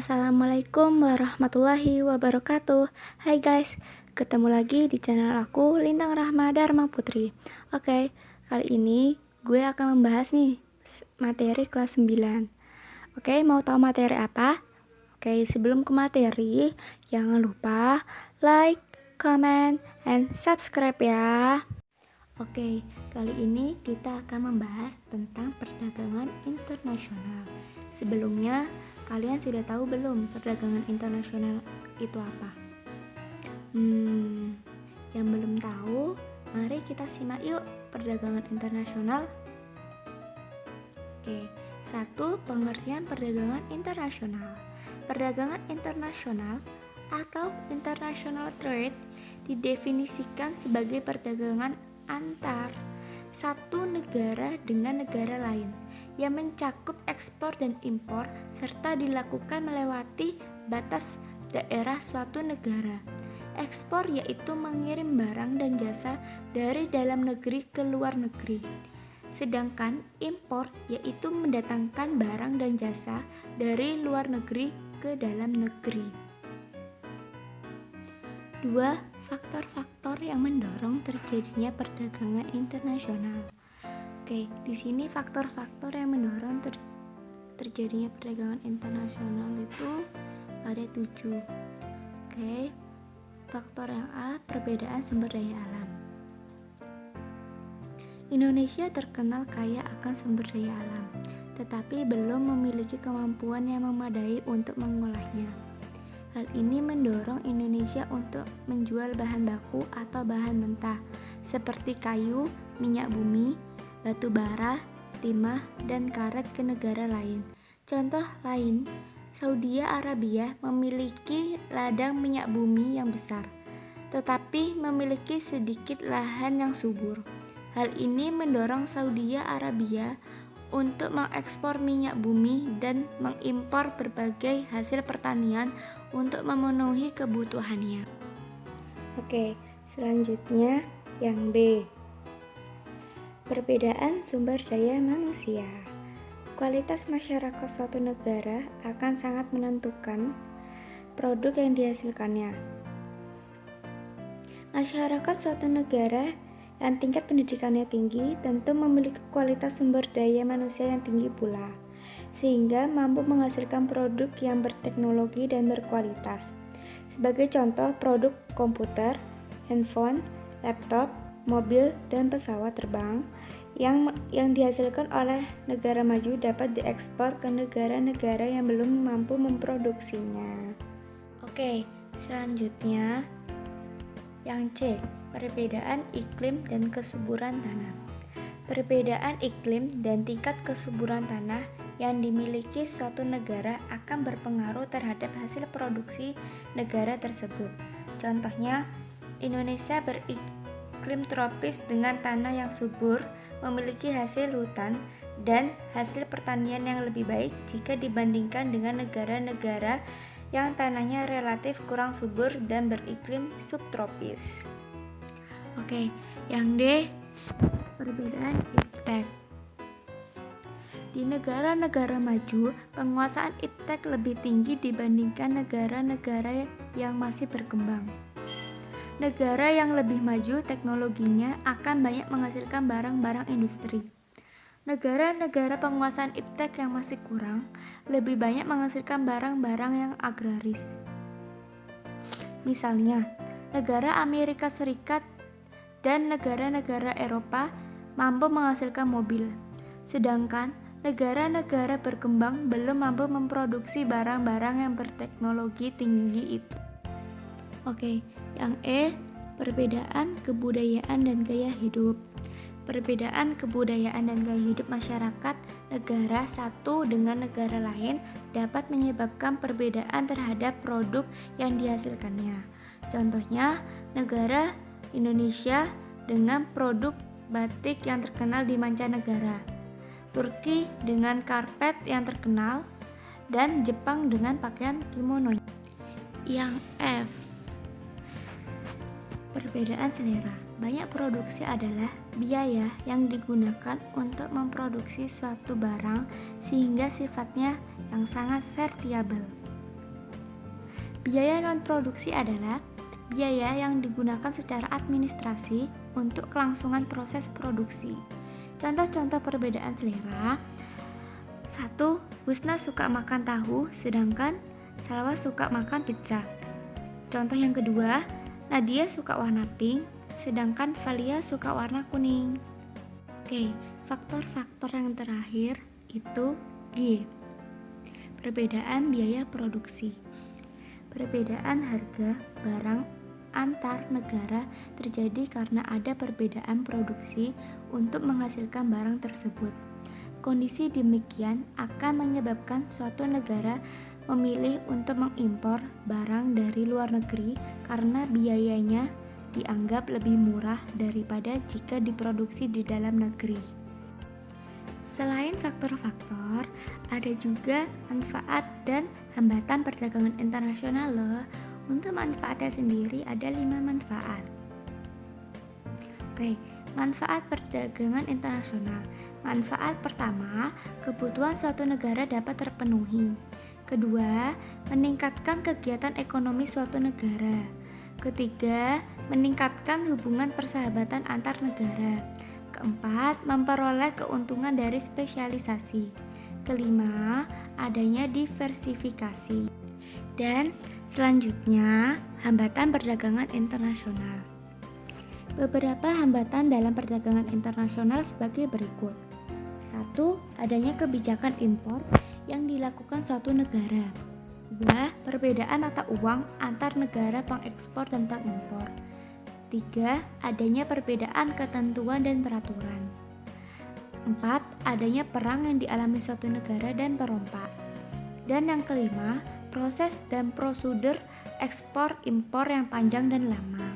Assalamualaikum warahmatullahi wabarakatuh. Hai guys, ketemu lagi di channel aku Lintang Rahma Dharma Putri. Oke, kali ini gue akan membahas nih materi kelas 9. Oke, mau tahu materi apa? Oke, sebelum ke materi, jangan lupa like, comment, and subscribe ya. Oke, kali ini kita akan membahas tentang perdagangan internasional. Sebelumnya, kalian sudah tahu belum perdagangan internasional itu apa? Yang belum tahu, mari kita simak yuk perdagangan internasional. Oke, 1. Pengertian perdagangan internasional. Perdagangan internasional atau international trade didefinisikan sebagai perdagangan antar satu negara dengan negara lain yang mencakup ekspor dan impor serta dilakukan melewati batas daerah suatu negara. Ekspor yaitu mengirim barang dan jasa dari dalam negeri ke luar negeri. Sedangkan impor yaitu mendatangkan barang dan jasa dari luar negeri ke dalam negeri. 2. Faktor-faktor yang mendorong terjadinya perdagangan internasional. Oke, di sini faktor-faktor yang mendorong terjadinya perdagangan internasional itu ada 7. Oke, faktor yang A, perbedaan sumber daya alam. Indonesia terkenal kaya akan sumber daya alam, tetapi belum memiliki kemampuan yang memadai untuk mengolahnya. Hal ini mendorong Indonesia untuk menjual bahan baku atau bahan mentah seperti kayu, minyak bumi, batu bara, timah, dan karet ke negara lain. Contoh lain, Saudi Arabia memiliki ladang minyak bumi yang besar, tetapi memiliki sedikit lahan yang subur. Hal ini mendorong Saudi Arabia untuk mengekspor minyak bumi dan mengimpor berbagai hasil pertanian untuk memenuhi kebutuhannya. Oke, selanjutnya yang B. Perbedaan sumber daya manusia. Kualitas masyarakat suatu negara akan sangat menentukan produk yang dihasilkannya. Masyarakat suatu negara yang tingkat pendidikannya tinggi tentu memiliki kualitas sumber daya manusia yang tinggi pula, sehingga mampu menghasilkan produk yang berteknologi dan berkualitas. Sebagai contoh, produk komputer, handphone, laptop, mobil, dan pesawat terbang yang dihasilkan oleh negara maju dapat diekspor ke negara-negara yang belum mampu memproduksinya. Oke, selanjutnya yang C, perbedaan iklim dan kesuburan tanah. Perbedaan iklim dan tingkat kesuburan tanah yang dimiliki suatu negara akan berpengaruh terhadap hasil produksi negara tersebut. Contohnya, Indonesia beriklim tropis dengan tanah yang subur, memiliki hasil hutan dan hasil pertanian yang lebih baik jika dibandingkan dengan negara-negara yang tanahnya relatif kurang subur dan beriklim subtropis. Oke, yang D, perbedaan iptek. Di negara-negara maju, penguasaan iptek lebih tinggi dibandingkan negara-negara yang masih berkembang. Negara yang lebih maju teknologinya akan banyak menghasilkan barang-barang industri. Negara-negara penguasaan iptek yang masih kurang, lebih banyak menghasilkan barang-barang yang agraris. Misalnya, negara Amerika Serikat dan negara-negara Eropa mampu menghasilkan mobil, sedangkan negara-negara berkembang belum mampu memproduksi barang-barang yang berteknologi tinggi itu. Oke, yang E, perbedaan kebudayaan dan gaya hidup. Perbedaan kebudayaan dan gaya hidup masyarakat negara satu dengan negara lain dapat menyebabkan perbedaan terhadap produk yang dihasilkannya. Contohnya, negara Indonesia dengan produk batik yang terkenal di mancanegara, Turki dengan karpet yang terkenal, dan Jepang dengan pakaian kimono. Yang F, perbedaan selera. Banyak produksi adalah biaya yang digunakan untuk memproduksi suatu barang sehingga sifatnya yang sangat variabel. Biaya non-produksi adalah biaya yang digunakan secara administrasi untuk kelangsungan proses produksi. Contoh-contoh perbedaan selera. 1. Husna suka makan tahu, sedangkan Salwa suka makan pizza. Contoh yang kedua, Nadia suka warna pink, sedangkan Valia suka warna kuning. Oke, faktor-faktor yang terakhir itu G. Perbedaan biaya produksi. Perbedaan harga barang antar negara terjadi karena ada perbedaan produksi untuk menghasilkan barang tersebut. Kondisi demikian akan menyebabkan suatu negara memilih untuk mengimpor barang dari luar negeri karena biayanya dianggap lebih murah daripada jika diproduksi di dalam negeri. Selain faktor-faktor, ada juga manfaat dan hambatan perdagangan internasional loh. Untuk manfaatnya sendiri ada 5 manfaat. Oke, manfaat perdagangan internasional. Manfaat pertama, kebutuhan suatu negara dapat terpenuhi. Kedua, meningkatkan kegiatan ekonomi suatu negara. Ketiga, meningkatkan hubungan persahabatan antar negara. Keempat, memperoleh keuntungan dari spesialisasi. Kelima, adanya diversifikasi. Dan selanjutnya, hambatan perdagangan internasional. Beberapa hambatan dalam perdagangan internasional sebagai berikut. 1. Adanya kebijakan impor yang dilakukan suatu negara. 2. Perbedaan mata uang antar negara pengekspor dan pengimpor. 3. Adanya perbedaan ketentuan dan peraturan. 4. Adanya perang yang dialami suatu negara dan perompak. Dan yang kelima, proses dan prosedur ekspor impor yang panjang dan lama.